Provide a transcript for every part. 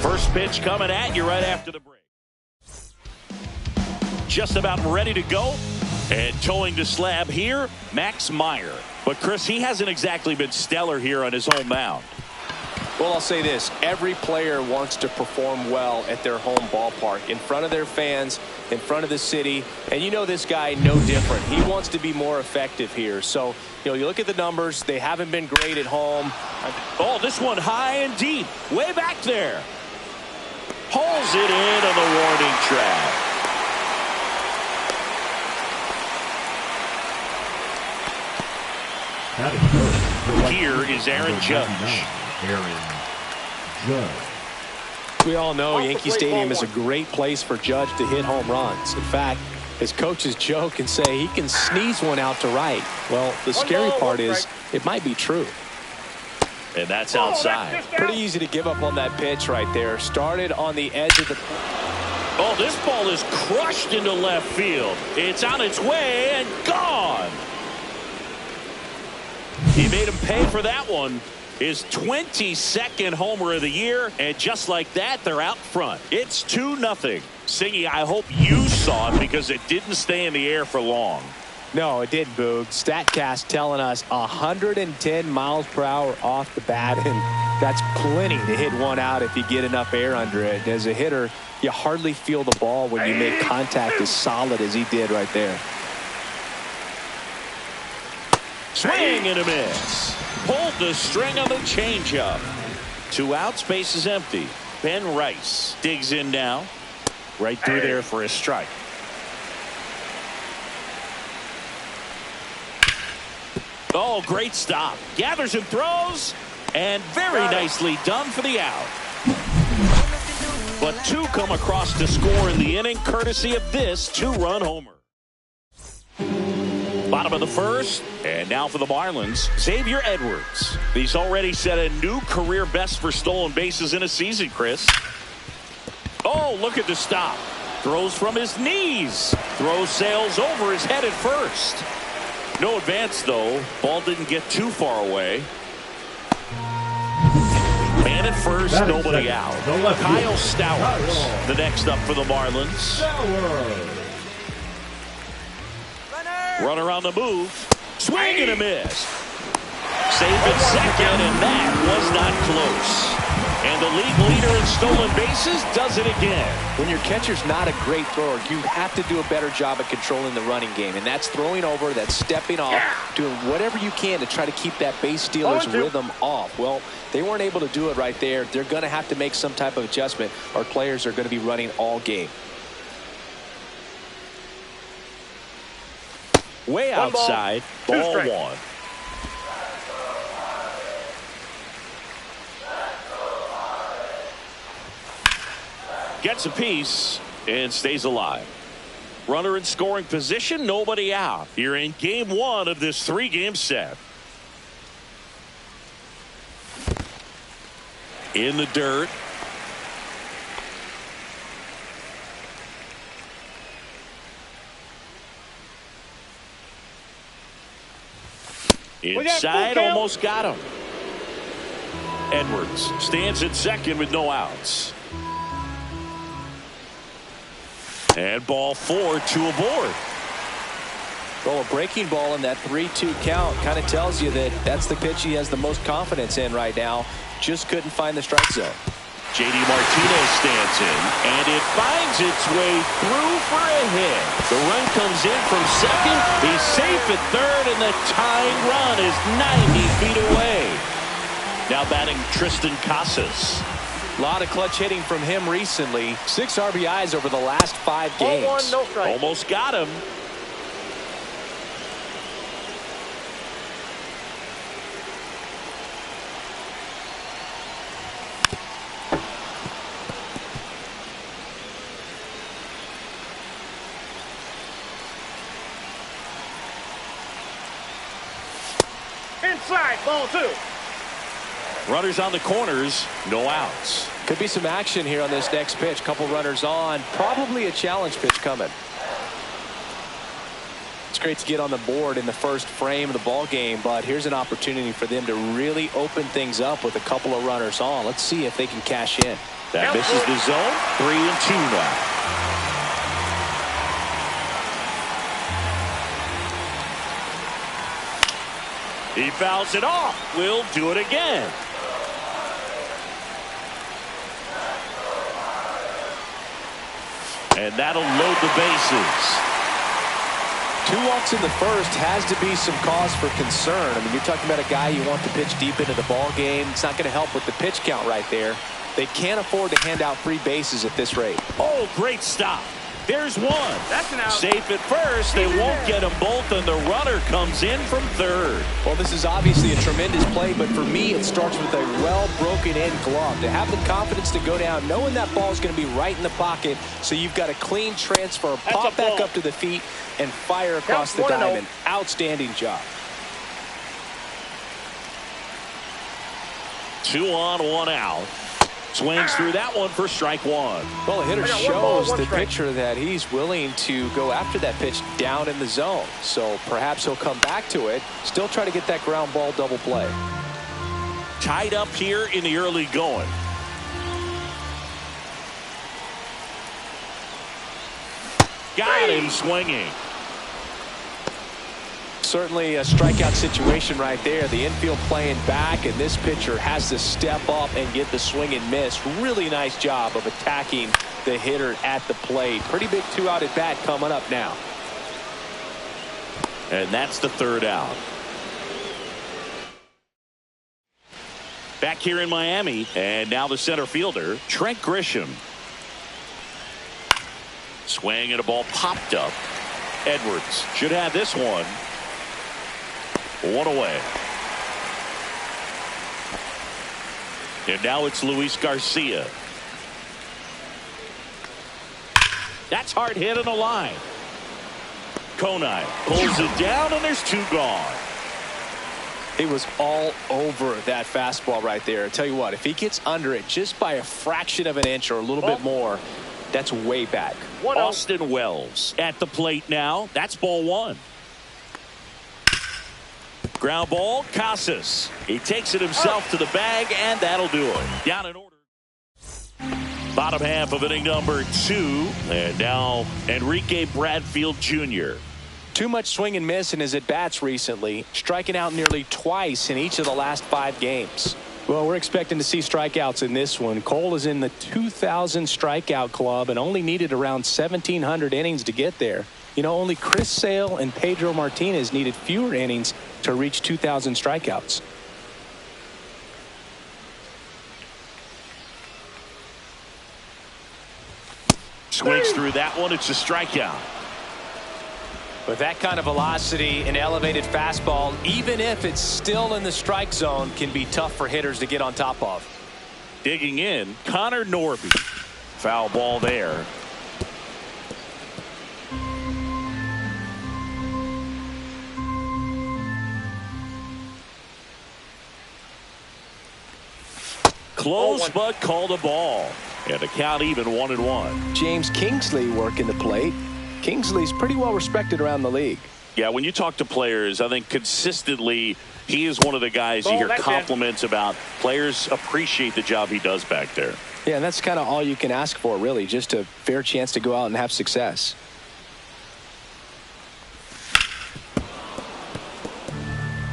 First pitch coming at you right after the break. Just about ready to go. And towing the slab here, Max Meyer. But Chris, he hasn't exactly been stellar here on his home mound. Well, I'll say this. Every player wants to perform well at their home ballpark, in front of their fans, in front of the city. And you know this guy no different. He wants to be more effective here. So, you look at the numbers. They haven't been great at home. Oh, this one high and deep. Way back there. Pulls it in on the warning track. Here is Aaron Judge. We all know Yankee Stadium is a great place for Judge to hit home runs. In fact, his coaches joke and say he can sneeze one out to right. Well, the scary part is it might be true. And that's outside. Pretty easy to give up on that pitch right there. Started on the edge of the... Oh, this ball is crushed into left field. It's on its way and gone. He made him pay for that one. His 22nd homer of the year, and just like that, they're out front. It's 2-0. Singy, I hope you saw it because it didn't stay in the air for long. No, it didn't, Boog. StatCast telling us 110 miles per hour off the bat, and that's plenty to hit one out if you get enough air under it. As a hitter, you hardly feel the ball when you make contact as solid as he did right there. Swing and a miss. Pulled the string on the changeup. 2 outs, base is empty. Ben Rice digs in now. Right through there for a strike. Oh, great stop. Gathers and throws. And very nicely done for the out. But 2 come across to score in the inning, courtesy of this 2-run homer. Bottom of the first, and now for the Marlins, Xavier Edwards. He's already set a new career best for stolen bases in a season, Chris. Oh, look at the stop. Throws from his knees. Throw sails over his head at first. No advance, though. Ball didn't get too far away. Man at first, nobody out. Kyle Stowers, the next up for the Marlins. Runner on the move. Swing and a miss. Save at second, and that was not close. And the league leader in stolen bases does it again. When your catcher's not a great thrower, you have to do a better job at controlling the running game. And that's throwing over, that's stepping off, doing whatever you can to try to keep that base stealer's rhythm off. Well, they weren't able to do it right there. They're going to have to make some type of adjustment. Our players are going to be running all game. Way outside, ball 1. Gets a piece and stays alive. Runner in scoring position, nobody out. Here in game 1 of this 3-game set. In the dirt. Inside, almost got him. Edwards stands at second with no outs. And ball 4, 2 aboard. Well, a breaking ball in that 3-2 count kind of tells you that that's the pitch he has the most confidence in right now. Just couldn't find the strike zone. JD Martinez stands in, and it finds its way through for a hit. The run comes in from second. He's safe at third, and the tying run is 90 feet away. Now batting Tristan Casas. A lot of clutch hitting from him recently. 6 RBIs over the last 5 games. 1, no strike. Almost got him. Inside, ball 2. Runners on the corners, no outs. Could be some action here on this next pitch. Couple runners on. Probably a challenge pitch coming. It's great to get on the board in the first frame of the ball game, but here's an opportunity for them to really open things up with a couple of runners on. Let's see if they can cash in. That misses the zone. 3-2 now. He fouls it off. We'll do it again. And that'll load the bases. 2 walks in the first has to be some cause for concern. I mean, you're talking about a guy you want to pitch deep into the ball game. It's not going to help with the pitch count right there. They can't afford to hand out free bases at this rate. Oh, great stop. There's one. That's an out. Safe at first. They won't get them both, and the runner comes in from third. Well, this is obviously a tremendous play, but for me, it starts with a well-broken-in glove. To have the confidence to go down, knowing that ball is going to be right in the pocket, so you've got a clean transfer, pop back up to the feet, and fire across the diamond. Outstanding job. 2 on, 1 out. Swings through that one for strike 1. Well, the hitter shows the pitcher that he's willing to go after that pitch down in the zone. So perhaps he'll come back to it, still try to get that ground ball double play. Tied up here in the early going. Got him swinging. Certainly a strikeout situation right there. The infield playing back, and this pitcher has to step up and get the swing and miss. Really nice job of attacking the hitter at the plate. Pretty big 2-out at bat coming up now. And that's the 3rd out. Back here in Miami, and now the center fielder, Trent Grisham. Swing and a ball popped up. Edwards should have this one. 1 away. And now it's Luis Garcia. That's hard hit on the line. Konai pulls it down, and there's 2 gone. He was all over that fastball right there. I tell you what, if he gets under it just by a fraction of an inch or a little bit more, that's way back. Austin Wells at the plate now. That's ball 1. Ground ball, Casas. He takes it himself to the bag, and that'll do it. Down in order. Bottom half of inning number 2. And now Enrique Bradfield Jr. Too much swing and miss in his at-bats recently, striking out nearly twice in each of the last 5 games. Well, we're expecting to see strikeouts in this one. Cole is in the 2,000 strikeout club and only needed around 1,700 innings to get there. You know, only Chris Sale and Pedro Martinez needed fewer innings to reach 2,000 strikeouts. Swings through that one. It's a strikeout. With that kind of velocity and elevated fastball, even if it's still in the strike zone, can be tough for hitters to get on top of. Digging in, Connor Norby. Foul ball there. Close, but called a ball. And the count even 1-1. James Kingsley working the plate. Kingsley's pretty well respected around the league. Yeah, when you talk to players, I think consistently he is one of the guys you hear compliments about. Players appreciate the job he does back there. Yeah, and that's kind of all you can ask for, really, just a fair chance to go out and have success.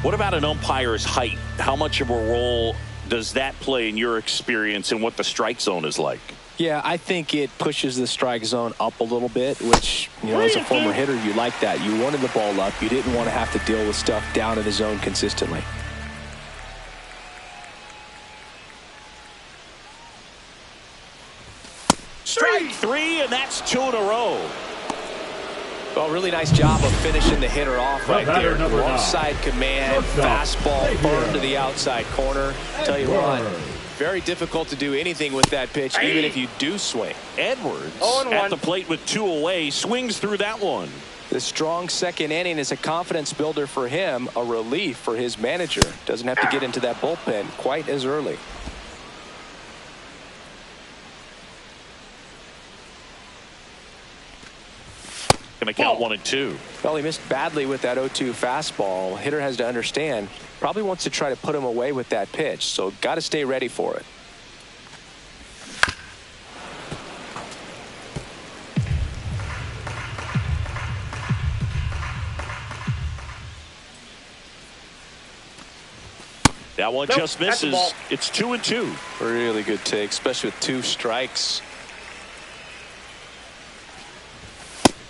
What about an umpire's height? How much of a role does that play in your experience and what the strike zone is like? Yeah, I think it pushes the strike zone up a little bit, which, you know, as a former hitter, you like that. You wanted the ball up. You didn't want to have to deal with stuff down in the zone consistently. Strike 3, and that's 2 in a row. Well, really nice job of finishing the hitter off right there. Alongside command, fastball, firm to the outside corner. Tell you what, very difficult to do anything with that pitch, even if you do swing. Edwards at the plate with 2 away, swings through that one. The strong second inning is a confidence builder for him, a relief for his manager. Doesn't have to get into that bullpen quite as early. Going to count 1 and 2. Well, he missed badly with that 0-2 fastball. Hitter has to understand, probably wants to try to put him away with that pitch, so got to stay ready for it. That one just misses. It's 2-2. Really good take, especially with 2 strikes.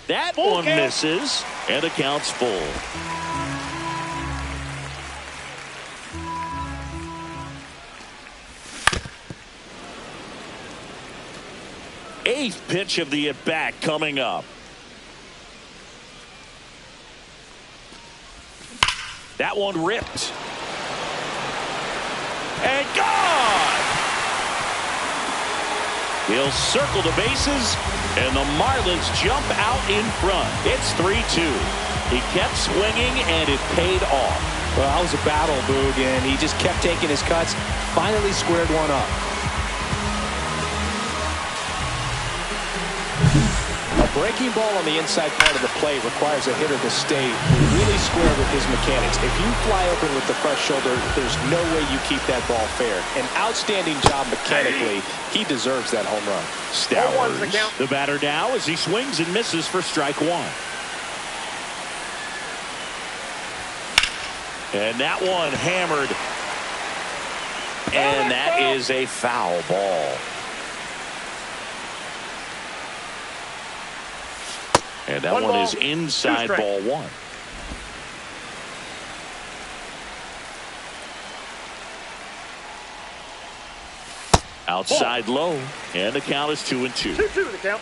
That one misses, and the count's full. Eighth pitch of the at-bat coming up. That one ripped. And gone! He'll circle the bases, and the Marlins jump out in front. It's 3-2. He kept swinging, and it paid off. Well, that was a battle, Boog, and he just kept taking his cuts. Finally squared one up. A breaking ball on the inside part of the plate requires a hitter to stay really square with his mechanics. If you fly open with the fresh shoulder, there's no way you keep that ball fair. An outstanding job mechanically. He deserves that home run. Stowers, the batter now, as he swings and misses for strike one. And that one hammered. And that is a foul ball. And that one is inside ball one. Outside low, and the count is 2-2. 2-2 the count.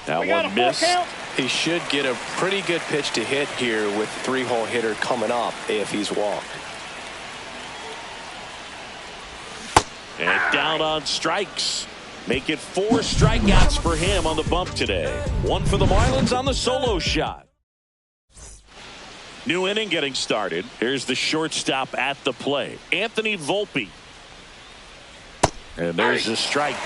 That one missed. He should get a pretty good pitch to hit here with the 3-hole hitter coming up if he's walked. And down on strikes. Make it 4 strikeouts for him on the bump today. 1 for the Marlins on the solo shot. New inning getting started. Here's the shortstop at the plate, Anthony Volpe. And there's a strike.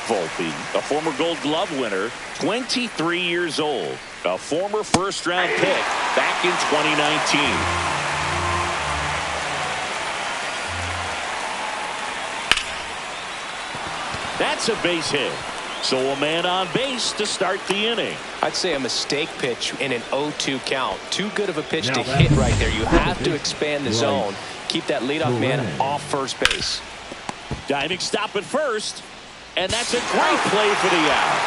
Volpe, a former Gold Glove winner, 23 years old, a former first-round pick back in 2019. That's a base hit. So a man on base to start the inning. I'd say a mistake pitch in an 0-2 count. Too good of a pitch to hit right there. You have to expand the zone. Keep that leadoff man off first base. Diving stop at first. And that's a great play for the out.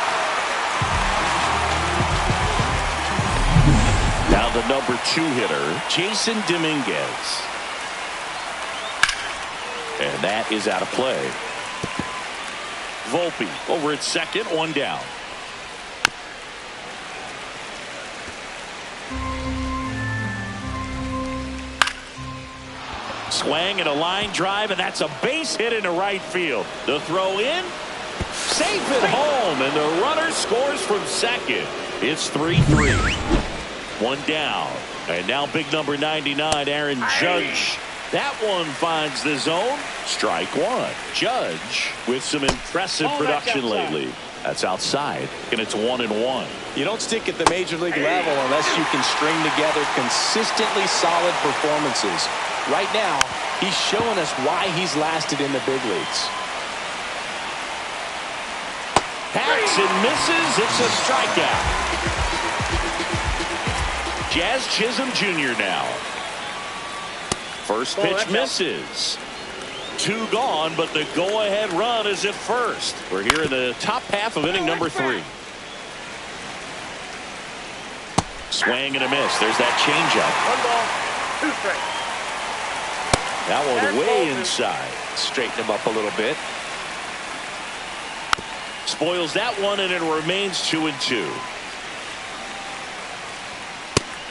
Now the number 2 hitter, Jason Dominguez. And that is out of play. Volpe over at second, 1 down. Swing and a line drive, and that's a base hit into right field. The throw in, safe at home, and the runner scores from second. It's 3-3. 1 down. And now big number 99, Aaron Judge. That one finds the zone. Strike 1. Judge with some impressive production lately. That's outside, and it's 1-1. You don't stick at the major league level unless you can string together consistently solid performances. Right now, he's showing us why he's lasted in the big leagues. Hacks and misses. It's a strikeout. Jazz Chisholm Jr. now. First pitch misses. 2 gone, but the go-ahead run is at first. We're here in the top half of inning number 3. Swing and a miss. There's that changeup. 1 ball, 2 strikes. That one way inside. Straighten him up a little bit. Spoils that one, and it remains 2-2.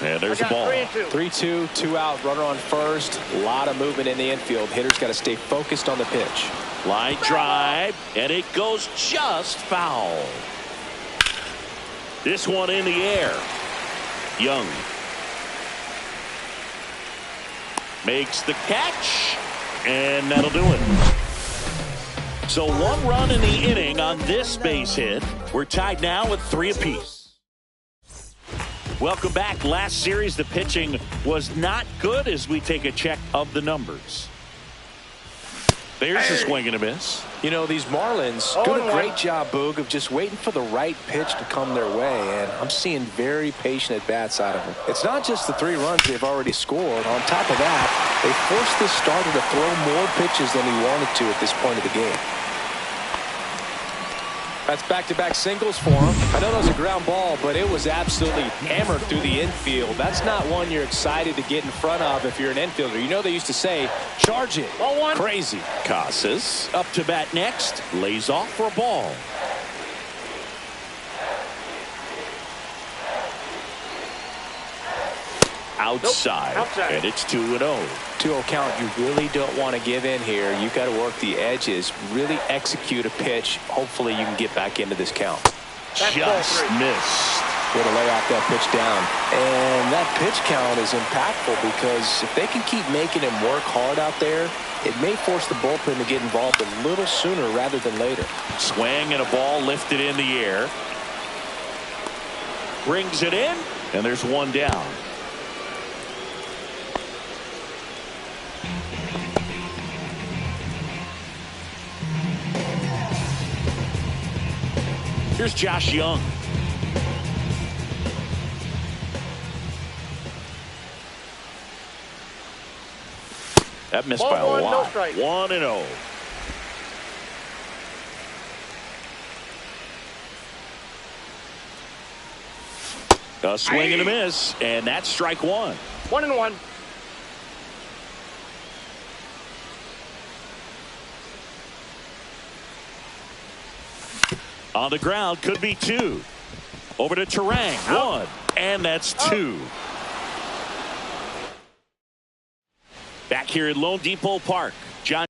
And there's the ball. 3-2, 2 out, runner on first. A lot of movement in the infield. Hitter's got to stay focused on the pitch. Line drive, and it goes just foul. This one in the air. Young makes the catch, and that'll do it. So 1 run in the inning on this base hit. We're tied now with 3 apiece. Welcome back. Last series, the pitching was not good as we take a check of the numbers. There's a swing and a miss. You know, these Marlins do a great job, Boog, of just waiting for the right pitch to come their way, and I'm seeing very patient at-bats out of them. It's not just the 3 runs they've already scored. On top of that, they forced this starter to throw more pitches than he wanted to at this point of the game. That's back-to-back singles for him. I know that was a ground ball, but it was absolutely hammered through the infield. That's not one you're excited to get in front of if you're an infielder. You know they used to say, charge it. Ball 1. Crazy. Casas up to bat next. Lays off for a ball. Outside. Nope. Outside. And it's 2-0. 2-0 count. You really don't want to give in here. You've got to work the edges, really execute a pitch. Hopefully you can get back into this count. That's Just missed. Way to lay off that pitch down. And that pitch count is impactful because if they can keep making him work hard out there, it may force the bullpen to get involved a little sooner rather than later. Swing and a ball lifted in the air. Brings it in, and there's 1 down. Here's Josh Young. That missed by a Ball 1, no lot. strike. 1-0. A swing and a miss, and that's strike 1. 1-1. On the ground, could be 2. Over to Terang, 1, and that's 2. Back here at Lone Depot Park, John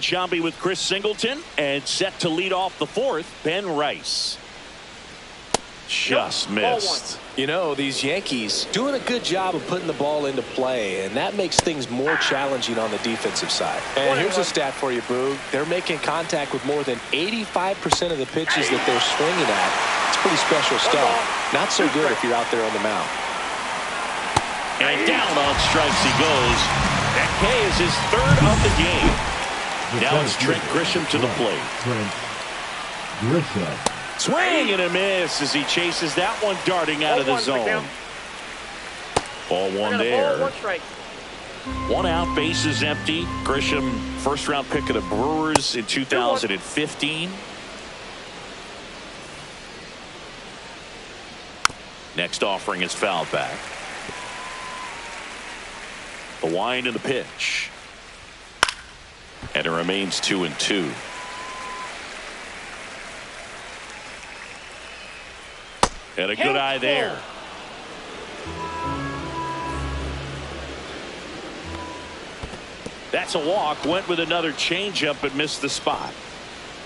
Shambi with Chris Singleton, and set to lead off the fourth, Ben Rice. Just missed. You know, these Yankees doing a good job of putting the ball into play, and that makes things more challenging on the defensive side. And here's a stat for you, Boog. They're making contact with more than 85% of the pitches that they're swinging at. It's pretty special stuff. Not so good if you're out there on the mound. And down on strikes he goes. That K is his third of the game. Now it's Trent Grisham to the plate. Swing and a miss as he chases that one darting out of the zone. Ball one there. One out, bases empty. Grisham, first round pick of the Brewers in 2015. Next offering is fouled back. The wind and the pitch. And it remains 2-2. And a good eye there. That's a walk. Went with another changeup but missed the spot.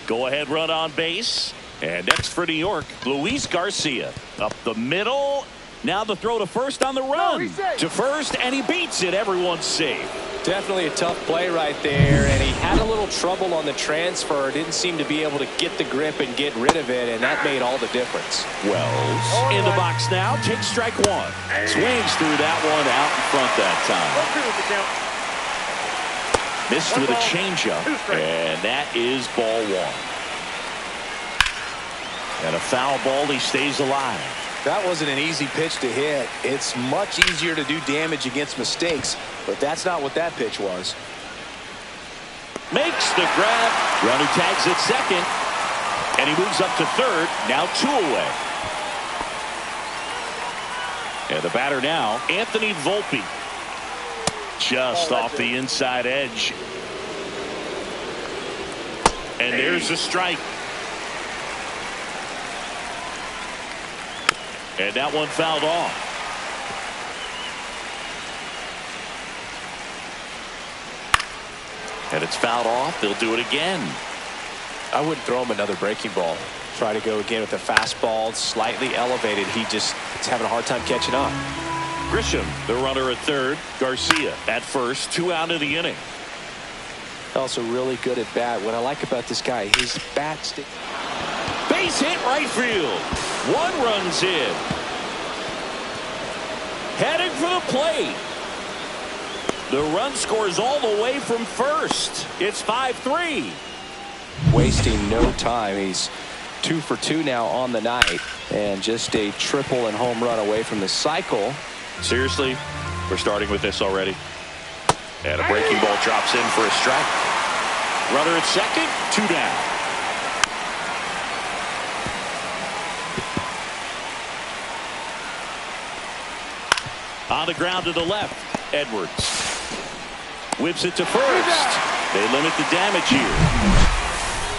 Go ahead run on base. And next for New York, Luis Garcia. Up the middle. Now the throw to first on the run. To first, and he beats it. Everyone's safe. Definitely a tough play right there, and he had a little trouble on the transfer. Didn't seem to be able to get the grip and get rid of it, and that made all the difference. Wells in the box now. Takes strike one. Swings through that one out in front that time. Missed with a changeup, and that is ball one. And a foul ball. He stays alive. That wasn't an easy pitch to hit. It's much easier to do damage against mistakes, but that's not what that pitch was. Makes the grab. Runner tags at second, and he moves up to third. Now 2 away. And the batter now, Anthony Volpe. Just off the inside edge. And there's a strike. And that one fouled off. And it's fouled off. They'll do it again. I wouldn't throw him another breaking ball. Try to go again with the fastball, slightly elevated. He's having a hard time catching up. Grisham, the runner at third. Garcia at first. 2 out of the inning. Also really good at bat. What I like about this guy, his bat stick. Base hit right field. 1 run's in. Heading for the plate. The run scores all the way from first. It's 5-3. Wasting no time. He's 2 for 2 now on the night, and just a triple and home run away from the cycle. Seriously, we're starting with this already. And a breaking ball drops in for a strike. Runner at second, 2 down. On the ground to the left, Edwards whips it to first. They limit the damage here,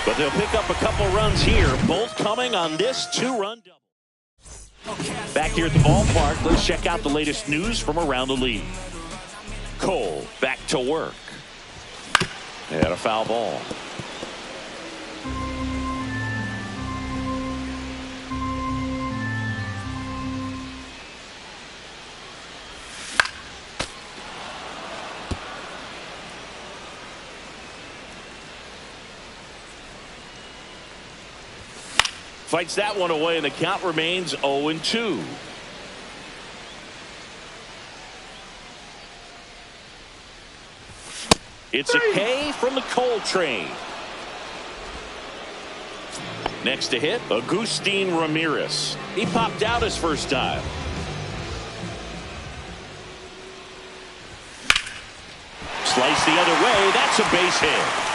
but they'll pick up a couple runs here, both coming on this 2-run double. Back here at the ballpark, let's check out the latest news from around the league. Cole back to work. And a foul ball. Fights that one away, and the count remains 0-2. It's a K from the Cole train. Next to hit, Agustin Ramirez. He popped out his first time. Slice the other way. That's a base hit.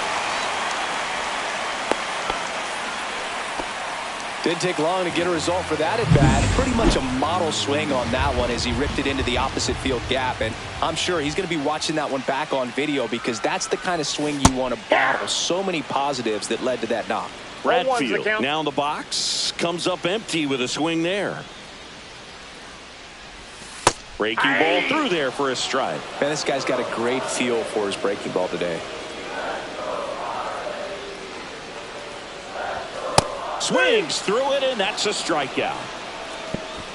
Didn't take long to get a result for that at bat. Pretty much a model swing on that one as he ripped it into the opposite field gap. And I'm sure he's going to be watching that one back on video because that's the kind of swing you want to bottle. So many positives that led to that knock. Bradfield now in the box. Comes up empty with a swing there. Breaking ball through there for a strike. Man, this guy's got a great feel for his breaking ball today. Swings through it, and that's a strikeout.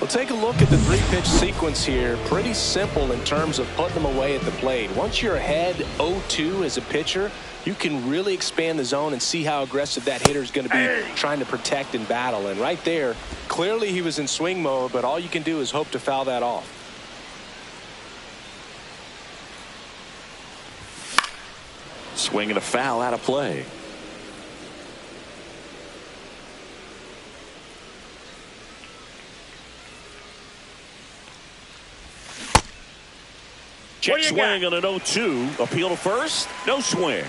Well, take a look at the three-pitch sequence here. Pretty simple in terms of putting them away at the plate. Once you're ahead 0-2 as a pitcher, you can really expand the zone and see how aggressive that hitter is going to be trying to protect and battle. And right there, clearly he was in swing mode, but all you can do is hope to foul that off. Swing and a foul out of play. Check swing on an 0-2. Appeal to first. No swing.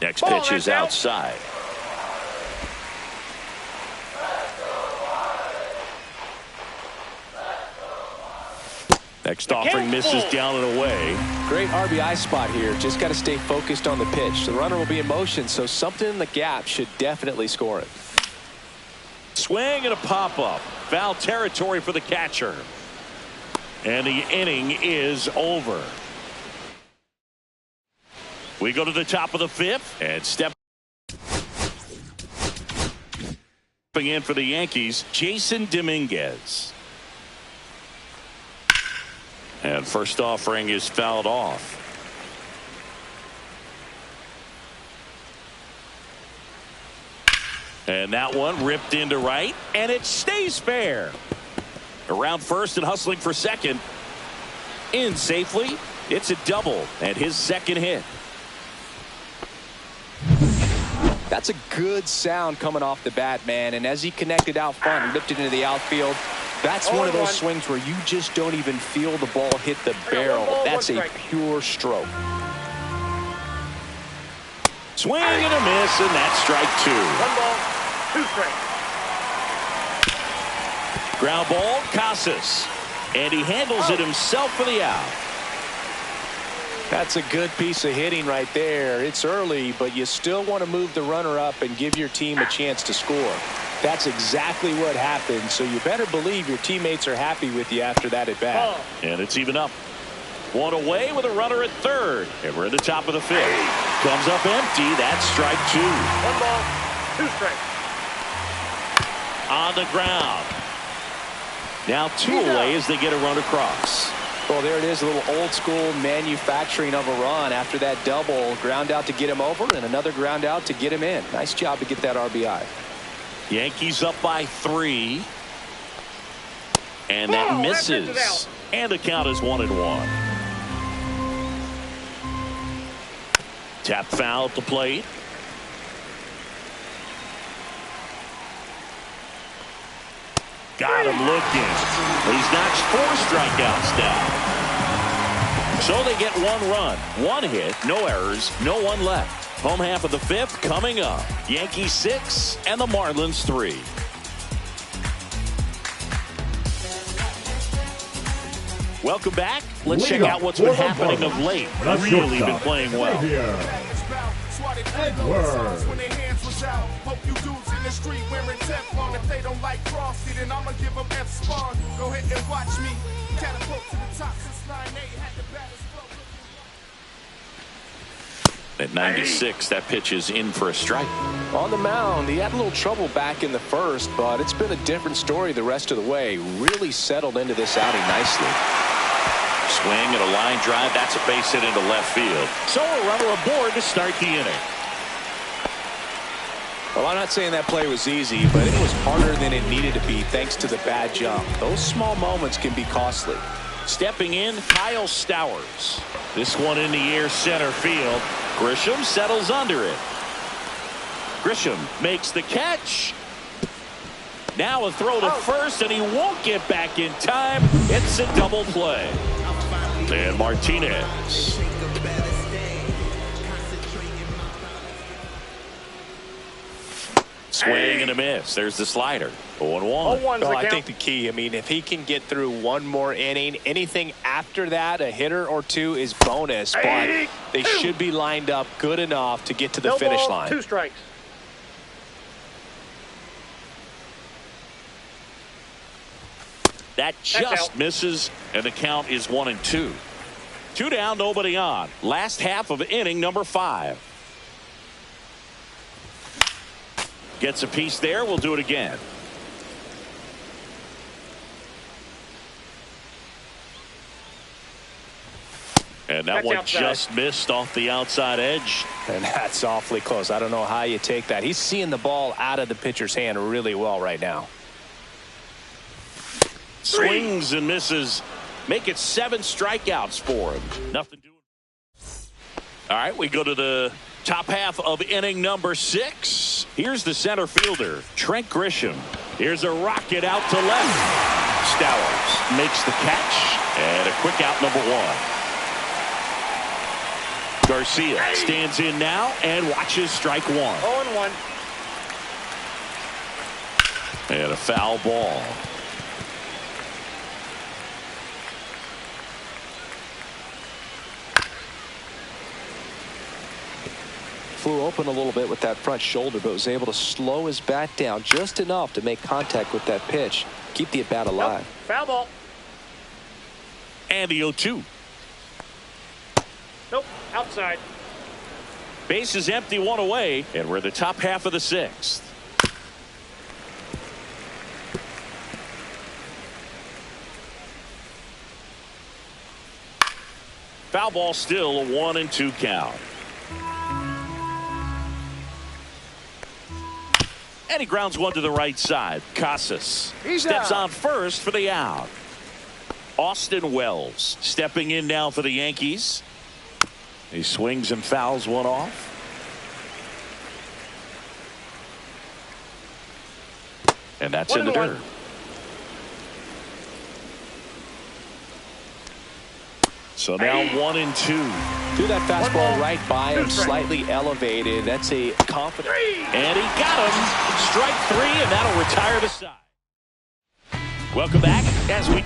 Next pitch is outside. Next offering misses down and away. Great RBI spot here. Just got to stay focused on the pitch. The runner will be in motion, so something in the gap should definitely score it. Swing and a pop-up. Foul territory for the catcher. And the inning is over. We go to the top of the fifth and stepping in for the Yankees, Jason Dominguez. And first offering is fouled off. And that one ripped into right, and it stays fair. Around first and hustling for second. In safely. It's a double and his second hit. That's a good sound coming off the bat, man. And as he connected out front and lifted into the outfield, that's one of those swings where you just don't even feel the ball hit the barrel. That's a pure stroke. Swing and a miss, and that's strike two. 1 ball, 2 strikes. Ground ball, Casas. And he handles it himself for the out. That's a good piece of hitting right there. It's early, but you still want to move the runner up and give your team a chance to score. That's exactly what happened, so you better believe your teammates are happy with you after that at bat. And it's even up. One away with a runner at third. And we're at the top of the fifth. Comes up empty. That's strike two. 1 ball, 2 strikes. On the ground. Now two away as they get a run across. Well, there it is, a little old school manufacturing of a run after that double. Ground out to get him over and another ground out to get him in. Nice job to get that RBI. Yankees up by 3. And that misses. And the count is 1-1. Tap foul at the plate. Got him looking. He's notched 4 strikeouts down. So they get 1 run, 1 hit, no errors, no one left. Home half of the fifth coming up. Yankees 6 and the Marlins 3. Welcome back. Let's check out what's been happening of late. Really been playing well. When their hands was out, hope you dudes in the street wearing Teflon. If they don't like Frosty, then I'ma give them F-Spawn. Go ahead and watch me catapult to the top since 9-8 had the baddest flow. At 96, that pitch is in for a strike. On the mound, he had a little trouble back in the first, but it's been a different story the rest of the way. Really settled into this outing nicely. Swing and a line drive. That's a base hit into left field. So a runner aboard to start the inning. Well, I'm not saying that play was easy, but it was harder than it needed to be thanks to the bad jump. Those small moments can be costly. Stepping in, Kyle Stowers. This one in the air center field. Grisham settles under it. Grisham makes the catch. Now a throw to first, and he won't get back in time. It's a double play. And Martinez. Swing and a miss. There's the slider. 0-1. Well, I think the key, I mean, if he can get through one more inning, anything after that, a hitter or two is bonus. But they should be lined up good enough to get to the finish line. 2 strikes. That just misses, and the count is 1-2. 2 down, nobody on. Last half of inning number 5. Gets a piece there. We'll do it again. And that one just missed off the outside edge. And that's awfully close. I don't know how you take that. He's seeing the ball out of the pitcher's hand really well right now. Swings and misses. Make it 7 strikeouts for him. Nothing doing. All right, we go to the top half of inning number 6. Here's the center fielder, Trent Grisham. Here's a rocket out to left. Stowers makes the catch, and a quick out number 1. Garcia stands in now and watches strike 1. 0-1. And a foul ball. Flew open a little bit with that front shoulder, but was able to slow his bat down just enough to make contact with that pitch. Keep the at-bat alive. Nope. Foul ball. And the 0-2. Nope. Outside. Base is empty, 1 away, and we're the top half of the 6th. Foul ball, still a 1-2 count. And he grounds one to the right side. Casas steps on first for the out. Austin Wells stepping in now for the Yankees. He swings and fouls one off. And that's in the dirt. So now 1-2. Threw that fastball right by him, slightly elevated. That's a confident. And he got him. Strike 3, and that'll retire the side. Welcome back as we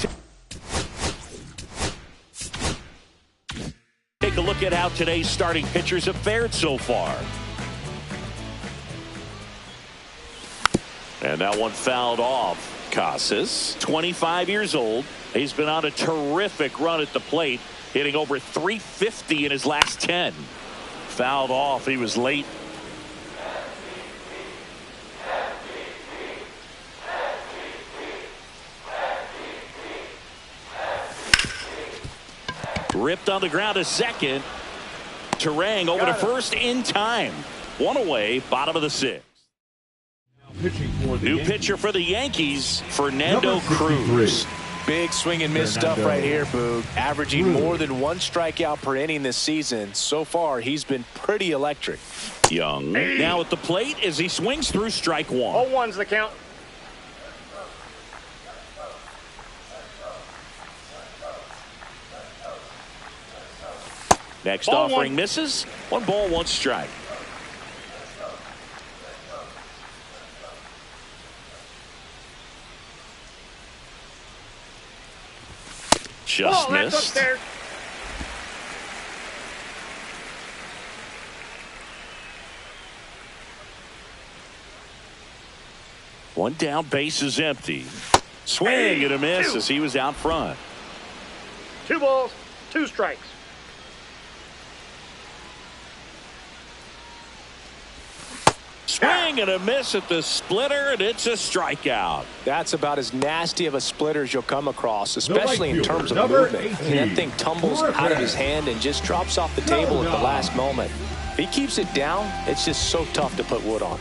take a look at how today's starting pitchers have fared so far. And that one fouled off. Casas, 25 years old. He's been on a terrific run at the plate, hitting over 350 in his last 10. Fouled off. He was late. Ripped on the ground to second. Terang over to first in time. 1 away, bottom of the 6th. New pitcher for the Yankees, Fernando Cruz. Big swing and miss stuff right here, Boog. Averaging more than 1 strikeout per inning this season. So far, he's been pretty electric. Young now at the plate as he swings through strike 1. 0-1's the count. Next Ball offering 1. misses. 1 ball, 1 strike. Just missed. That's upstairs. One down, base is empty. Swing and a miss as he was out front. 2 balls, 2 strikes. Swing and a miss at the splitter, and it's a strikeout. That's about as nasty of a splitter as you'll come across, especially in terms of movement. That thing tumbles out of his hand and just drops off the table at the last moment. If he keeps it down, it's just so tough to put wood on.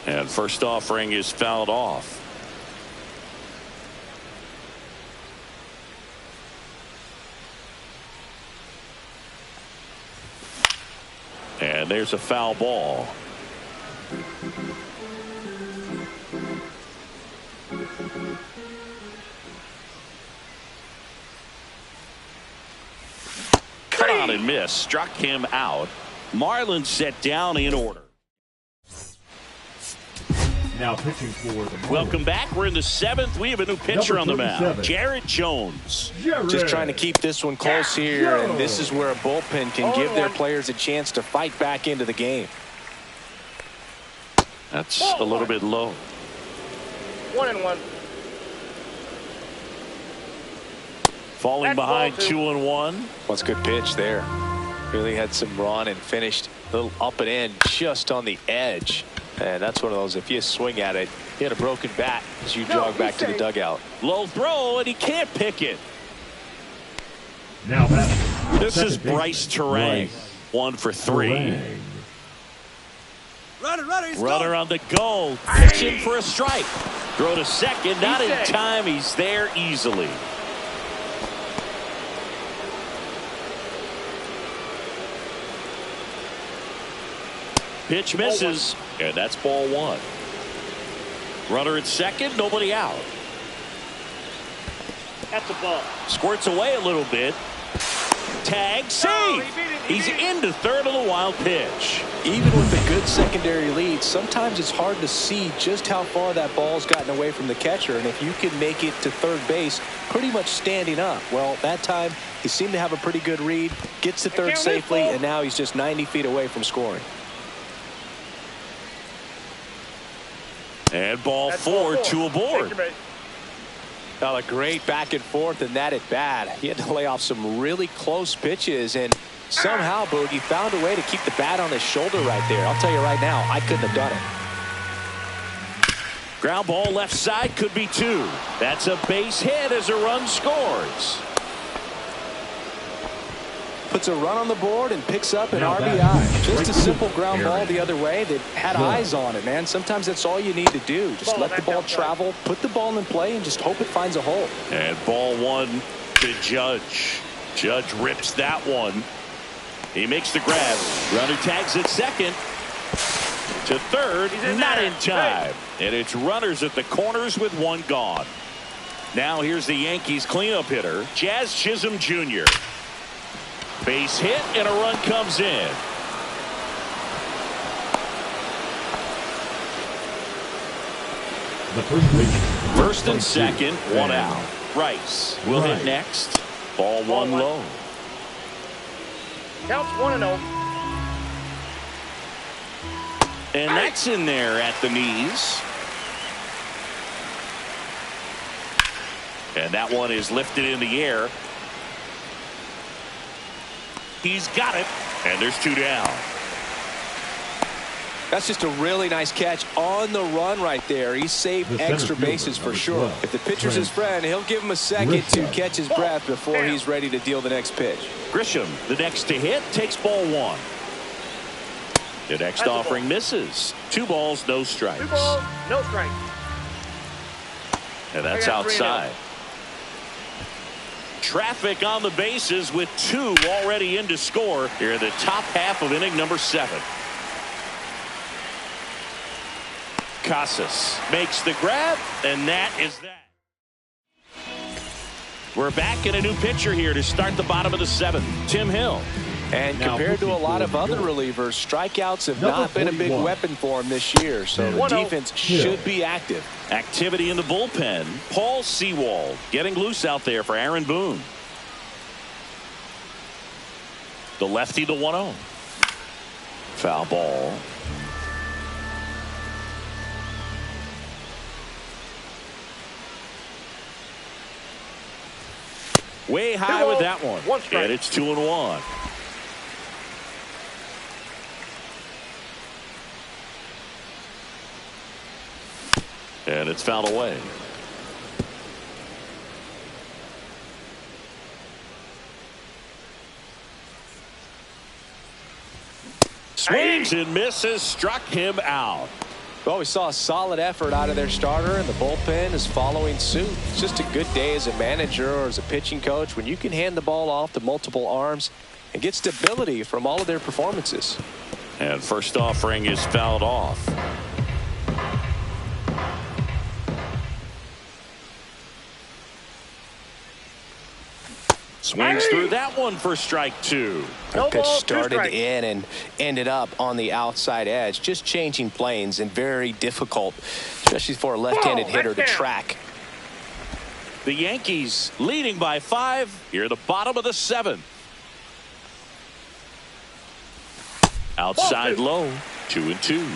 And first offering is fouled off. And there's a foul ball. Cut on and miss. Struck him out. Marlins set down in order. Now pitching for the Marlins. Welcome back. We're in the 7th. We have a new pitcher on the mound. Jared Jones. Just trying to keep this one close here, and this is where a bullpen can give their players a chance to fight back into the game. That's a little bit low. 1-1. Falling That's behind ball 2. 2-1. Well, it's a good pitch there. Really had some run and finished a little up and in just on the edge. And that's one of those, if you swing at it, you had a broken bat as you jog back to the dugout. Low throw, and he can't pick it. Now batting. This is Second Bryce baseman, Terang. Bryce 1 for 3. Terang. Runner on the go. Pitching for a strike. Throw to second. Not in time. He's there easily. Pitch misses. And that's ball 1. Runner at second. Nobody out. That's a ball. Squirts away a little bit. Tag, save. He's into third on the wild pitch. Even with a good secondary lead, sometimes it's hard to see just how far that ball's gotten away from the catcher. And if you can make it to third base pretty much standing up, well, that time he seemed to have a pretty good read, gets to third safely, and now he's just 90 feet away from scoring. And ball 4, 2 aboard. Well, a great back and forth, and that at bat. He had to lay off some really close pitches, and somehow Boogie found a way to keep the bat on his shoulder right there. I'll tell you right now, I couldn't have done it. Ground ball left side, could be 2. That's a base hit as a run scores. Puts a run on the board and picks up an Now RBI. Just a right simple field, ground ball Aaron. the other way that had eyes on it, man. Sometimes that's all you need to do. Just let the ball travel, put the ball in play, and just hope it finds a hole. And ball 1 to Judge. Judge rips that one. He makes the grab. Runner tags at second. To third, not in time. And it's runners at the corners with 1 gone. Now here's the Yankees cleanup hitter, Jazz Chisholm Jr. Base hit and a run comes in. The first baseman. First and second, 1 out. Rice will hit next. Ball 1 low. Counts 1-0. And that's in there at the knees. And that one is lifted in the air. He's got it. And there's 2 down. That's just a really nice catch on the run right there. He saved The extra center bases fielder, for sure. number 12, If the pitcher's his friend, he'll give him a second to catch his breath before he's ready to deal the next pitch. Grisham, the next to hit, takes ball 1. The next offering misses. 2 balls, no strikes. 2 balls, no strikes. And that's outside. Traffic on the bases with 2 already in to score here in the top half of inning number 7. Casas makes the grab, and that is that. We're back in a new pitcher here to start the bottom of the 7th. Tim Hill. And compared to a lot of other relievers, strikeouts have not been a big weapon for him this year. So the defense should be active. Activity in the bullpen. Paul Sewald getting loose out there for Aaron Boone. The lefty, the 1-0. Foul ball. Way high with that one. And it's 2-1. And it's fouled away. Swings and misses, struck him out. Well, we saw a solid effort out of their starter, and the bullpen is following suit. It's just a good day as a manager or as a pitching coach when you can hand the ball off to multiple arms and get stability from all of their performances. And first offering is fouled off. Swings through that one for strike 2. The pitch started in and ended up on the outside edge, just changing planes and very difficult, especially for a left-handed hitter to track. The Yankees leading by 5 here at the bottom of the 7th. Outside low, 2-2.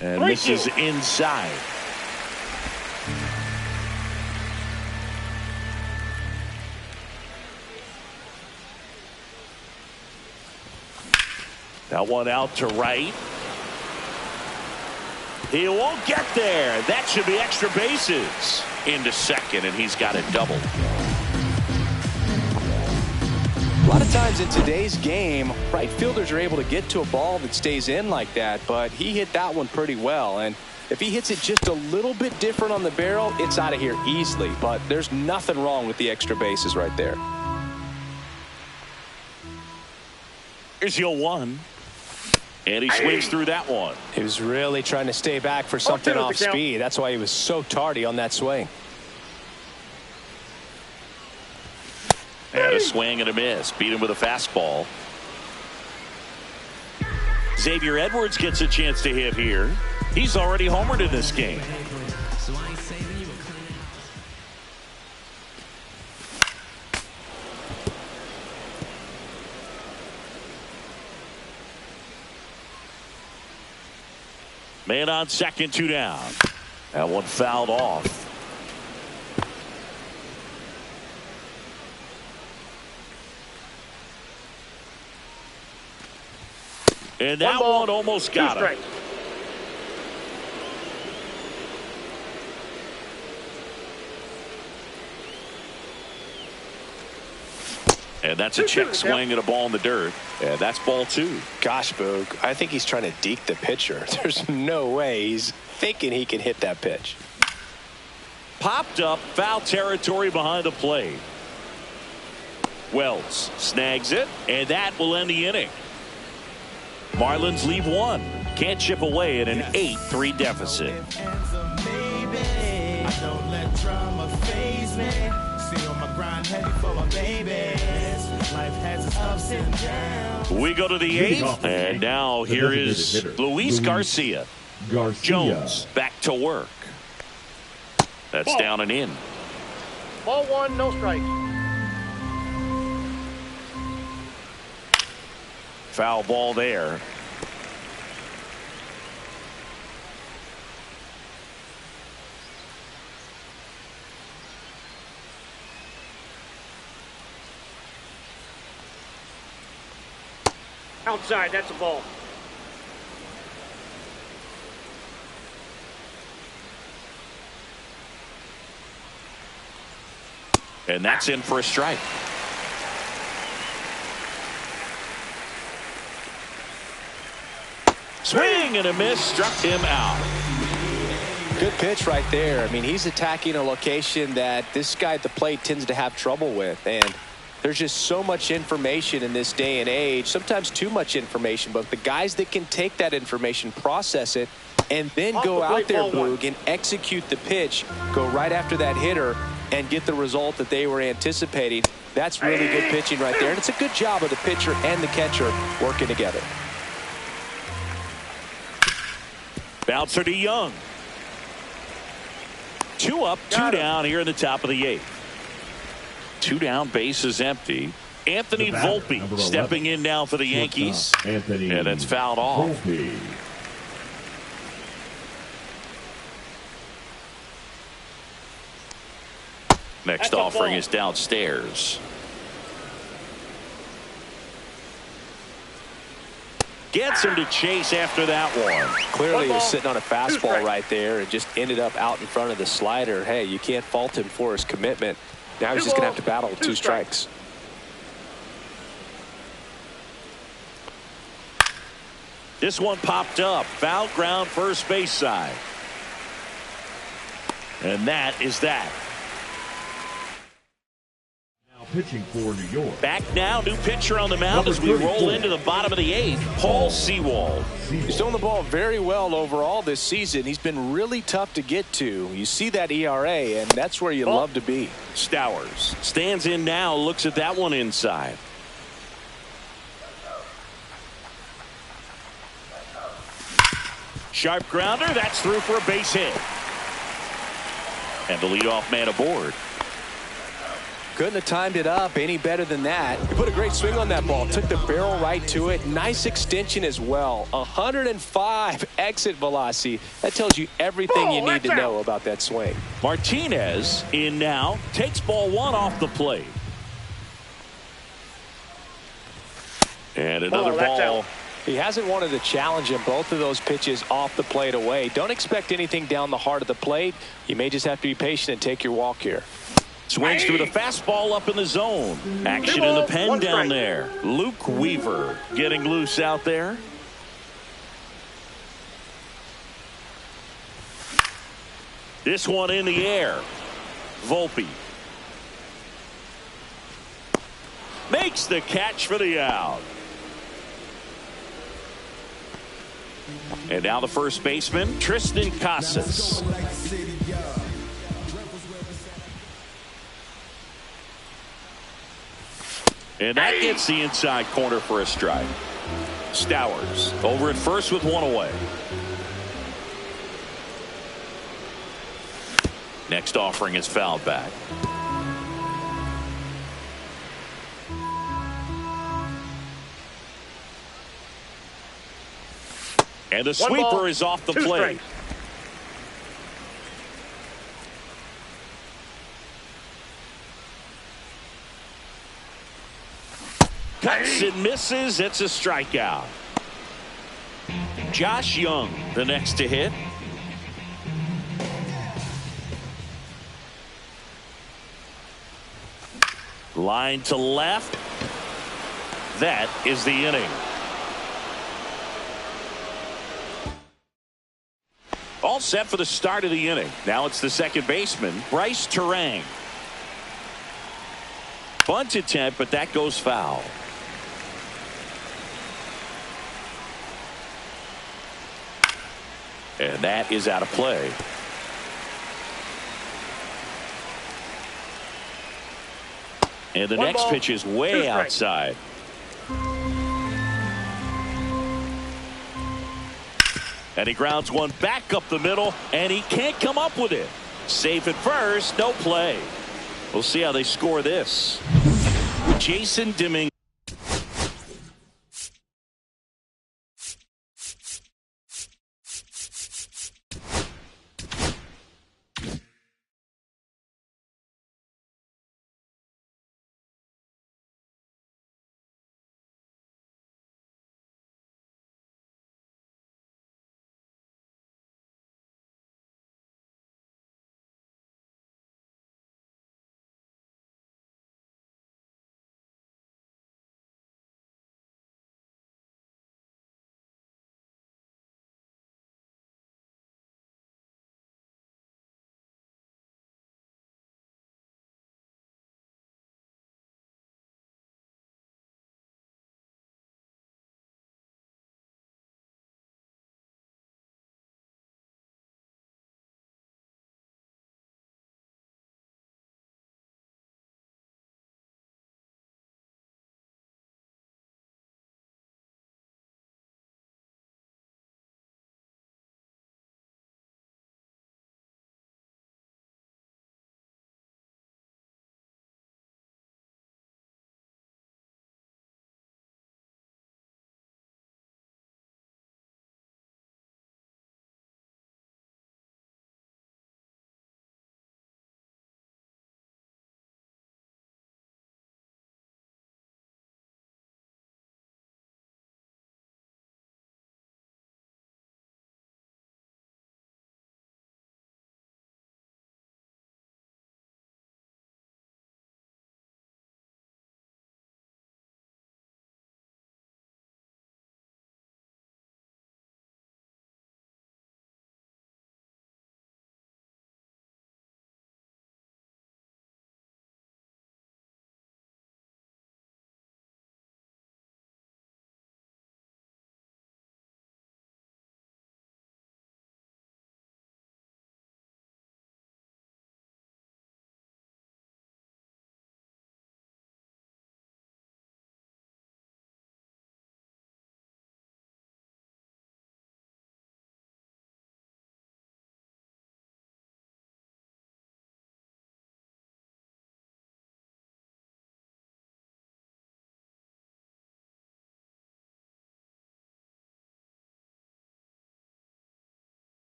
And this is inside. That one out to right. He won't get there. That should be extra bases. Into second, and he's got it doubled. A lot of times in today's game, right fielders are able to get to a ball that stays in like that, but he hit that one pretty well. And if he hits it just a little bit different on the barrel, it's out of here easily. But there's nothing wrong with the extra bases right there. Here's your 1. And he swings through that one. He was really trying to stay back for something off speed. That's why he was so tardy on that swing. And a swing and a miss. Beat him with a fastball. Xavier Edwards gets a chance to hit here. He's already homered in this game. Man on second, 2 down. That one fouled off. And that one almost got him. And that's a check swing and a ball in the dirt. And that's ball 2. Gosh, Boog, I think he's trying to deke the pitcher. There's no way he's thinking he can hit that pitch. Popped up, foul territory behind the plate. Wells snags it, and that will end the inning. Marlins leave 1. Can't chip away at an 8-3 deficit. We go to the 8th, and now here is Luis Garcia. Jones back to work. That's down and in. Ball 1, no strike. Foul ball there. Outside, that's a ball. And that's in for a strike. Swing and a miss, struck him out. Good pitch right there. I mean, he's attacking a location that this guy at the plate tends to have trouble with. And there's just so much information in this day and age, sometimes too much information. But the guys that can take that information, process it, and then go out there, Boog, and execute the pitch, go right after that hitter, and get the result that they were anticipating. That's really good pitching right there. And it's a good job of the pitcher and the catcher working together. Bouncer to Young. 2 up, 2 down here in the top of the 8th. 2 down, base is empty. Anthony Volpe stepping in now for the Yankees. And it's fouled off. Volpe. Next offering is downstairs. Gets him to chase after that one. Clearly he was sitting on a fastball right there and just ended up out in front of the slider. Hey, you can't fault him for his commitment. Now he's just going to have to battle with 2 strikes. This one popped up. Foul ground, first base side. And that is that. Pitching for New York. Back now, new pitcher on the mound as we roll into the bottom of the 8th. Paul Sewald. He's throwing the ball very well overall this season. He's been really tough to get to. You see that ERA, and that's where you love to be. Stowers stands in now, looks at that one inside. Sharp grounder, that's through for a base hit. And the leadoff man aboard. Couldn't have timed it up any better than that. He put a great swing on that ball. Took the barrel right to it. Nice extension as well. 105 exit velocity. That tells you everything you need to know about that swing. Martinez in now. Takes ball one off the plate. And another ball. He hasn't wanted to challenge him. Both of those pitches off the plate away. Don't expect anything down the heart of the plate. You may just have to be patient and take your walk here. Swings through the fastball up in the zone. Action in the pen down there. Luke Weaver getting loose out there. This one in the air. Volpe makes the catch for the out. And now the first baseman, Tristan Casas. And that gets the inside corner for a strike. Stowers over at first with one away. Next offering is fouled back. And the sweeper is off the plate. Cuts and misses. It's a strikeout. Josh Young, the next to hit. Line to left. That is the inning. All set for the start of the inning. Now it's the second baseman, Bryce Terang. Bunt attempt, but that goes foul. And that is out of play. And the next pitch is way outside. And he grounds one back up the middle, and he can't come up with it. Safe at first, no play. We'll see how they score this. Jason Dominguez.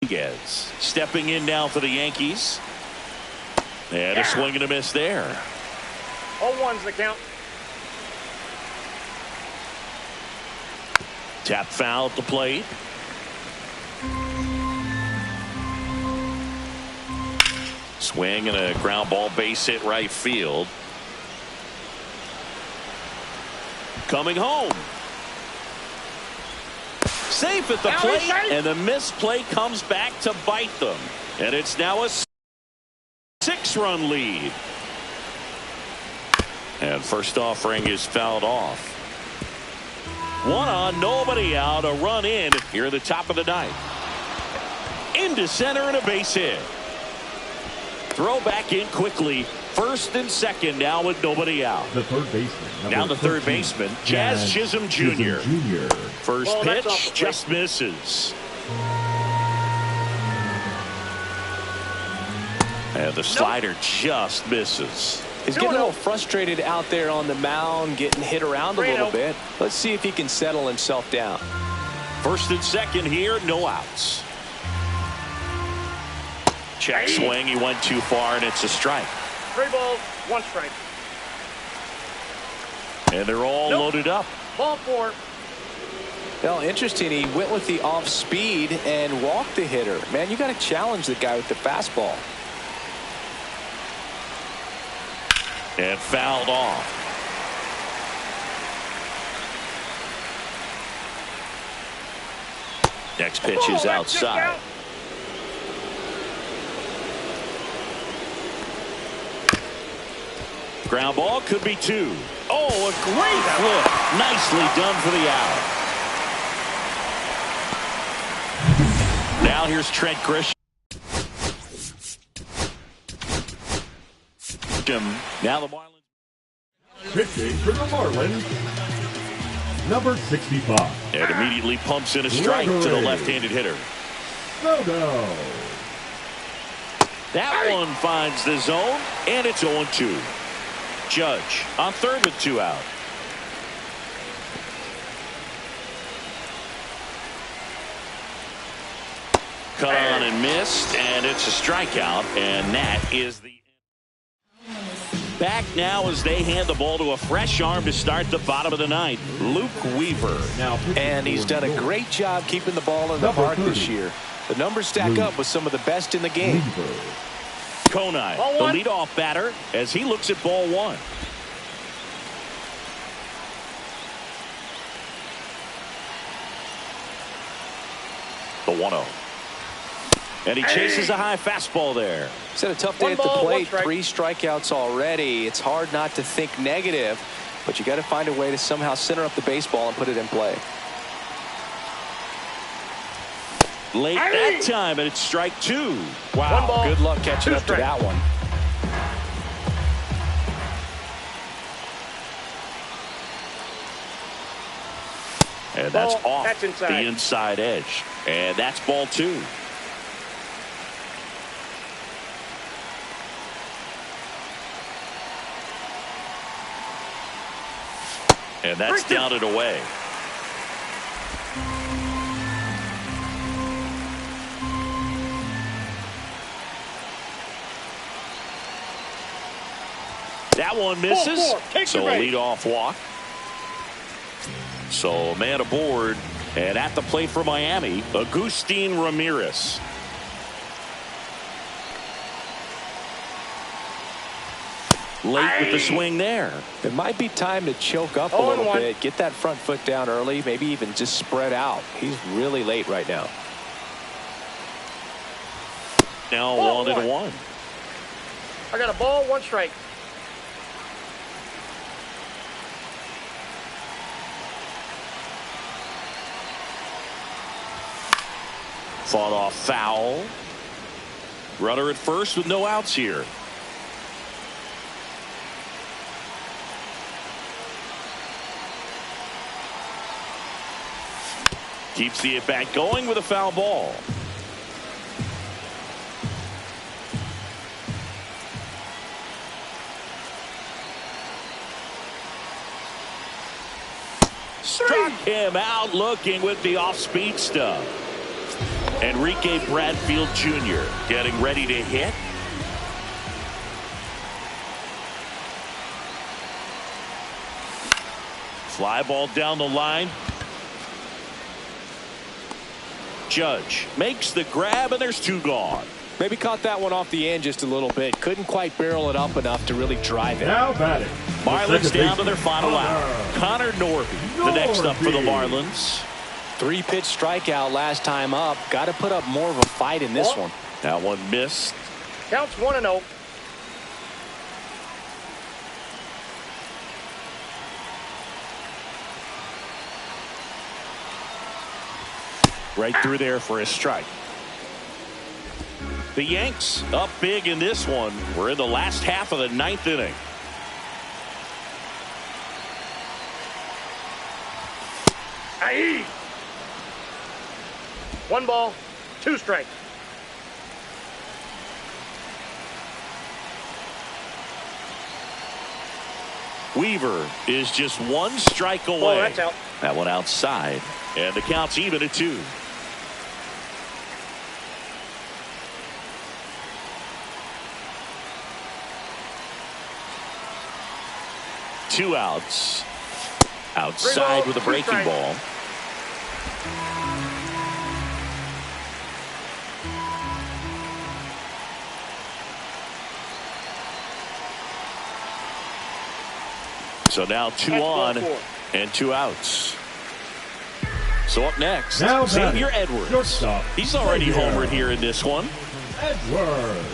Dominguez stepping in now for the Yankees. And a swing and a miss there. 0-1's the count. Tap foul at the plate. Swing and a ground ball, base hit right field. Coming home. Safe at the plate, and the misplay comes back to bite them. And it's now a 6-run lead. And first offering is fouled off. 1 on, nobody out, a run in here at the top of the ninth. Into center and a base hit. Throw back in quickly. First and second now with nobody out. The third baseman. Now the third baseman, Jazz Chisholm Jr. First pitch just misses. And the slider just misses. He's getting a little frustrated out there on the mound, getting hit around a little bit. Let's see if he can settle himself down. First and second here, no outs. Check swing, he went too far, and it's a strike. 3 balls, 1 strike. And they're all loaded up. Ball 4. Well, interesting. He went with the off speed and walked the hitter. Man, you got to challenge the guy with the fastball. And fouled off. Next pitch is outside. Ground ball could be 2. Oh, a great flip. Nicely done for the out. Now here's Trent Grisham. Now the Marlins. Pitching for the Marlins, number 65. And immediately pumps in a strike to the left-handed hitter. Soto. That one finds the zone, and it's 0-2. Judge on third with 2 out. Cut on and missed, and it's a strikeout, and that is the back now as they hand the ball to a fresh arm to start the bottom of the ninth. Luke Weaver. And he's done a great job keeping the ball in the park this year. The numbers stack up with some of the best in the game. Konai, the leadoff batter, as he looks at ball 1. The 1-0. And he chases a high fastball there. He's had a tough day at the plate. 3 strikeouts already. It's hard not to think negative, but you got to find a way to somehow center up the baseball and put it in play. Late that time, and it's strike 2. Wow, good luck catching up to that one. And that's off the inside edge. And that's ball 2. And that's down and away. That one misses. So a leadoff walk. So a man aboard. And at the plate for Miami, Agustin Ramirez. Late with the swing there. It might be time to choke up a little bit. Get that front foot down early. Maybe even just spread out. He's really late right now. Now 1-1. I got a ball, 1 strike. Fought off foul. Runner at first with no outs here. Keeps the at-bat going with a foul ball. Struck him out looking with the off-speed stuff. Enrique Bradfield Jr. getting ready to hit. Fly ball down the line. Judge makes the grab, and there's 2 gone. Maybe caught that one off the end just a little bit. Couldn't quite barrel it up enough to really drive it. Now batting. Marlins down to their final out. Connor Norby, the next up for the Marlins. 3-pitch strikeout last time up. Got to put up more of a fight in this one. That one missed. Counts 1-0. Right through there for a strike. The Yanks up big in this one. We're in the last half of the 9th inning. Aye. 1 ball, 2 strikes. Weaver is just 1 strike away. Oh, that's out. That one outside. And the count's even at 2. Two outs. Outside with a breaking ball. So now 2 on and 2 outs. So up next, now Xavier Edwards. Shortstop. He's already homered here in this one. Edwards.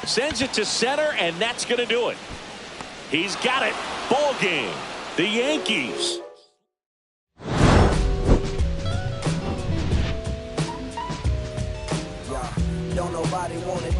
Sends it to center, and that's going to do it. He's got it. Ball game. The Yankees. Don't nobody want it.